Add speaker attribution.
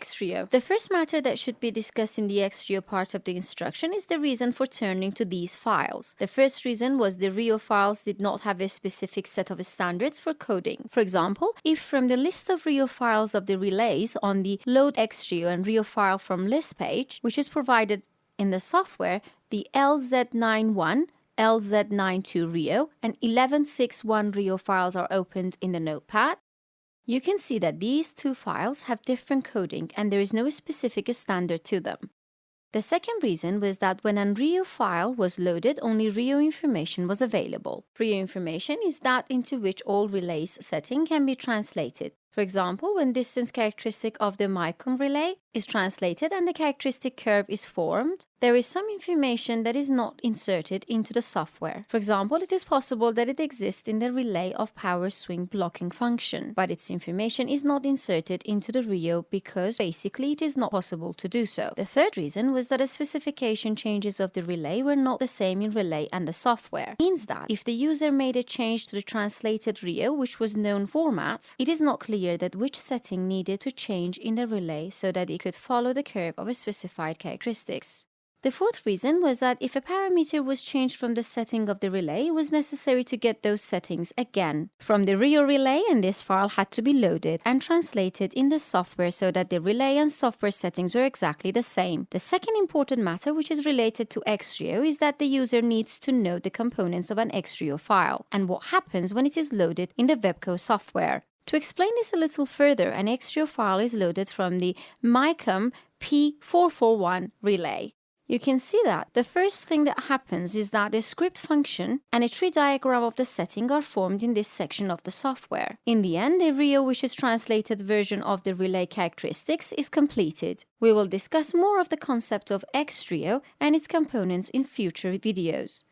Speaker 1: XRio. The first matter that should be discussed in the XRio part of the instruction is the reason for turning to these files. The first reason was the Rio files did not have a specific set of standards for coding. For example, if from the list of Rio files of the relays on the Load XRio and Rio file from list page, which is provided in the software, the LZ91, LZ92 Rio, and 1161 Rio files are opened in the notepad, you can see that these two files have different coding and there is no specific standard to them. The second reason was that when a Rio file was loaded, only Rio information was available. Rio information is that into which all relays setting can be translated. For example, when distance characteristic of the MICOM relay is translated and the characteristic curve is formed, there is some information that is not inserted into the software. For example, it is possible that it exists in the relay of power swing blocking function, but its information is not inserted into the Rio because basically it is not possible to do so. The third reason was that the specification changes of the relay were not the same in relay and the software. It means that if the user made a change to the translated Rio, which was known format, it is not clear that which setting needed to change in the relay so that it could follow the curve of a specified characteristics. The fourth reason was that if a parameter was changed from the setting of the relay, it was necessary to get those settings again from the Rio relay, and this file had to be loaded and translated in the software so that the relay and software settings were exactly the same. The second important matter, which is related to XRio, is that the user needs to know the components of an XRio file and what happens when it is loaded in the Vebko software. To explain this a little further, an XRio file is loaded from the MICOM P441 relay. You can see that the first thing that happens is that a script function and a tree diagram of the setting are formed in this section of the software. In the end, a Rio which is translated version of the relay characteristics is completed. We will discuss more of the concept of XRio and its components in future videos.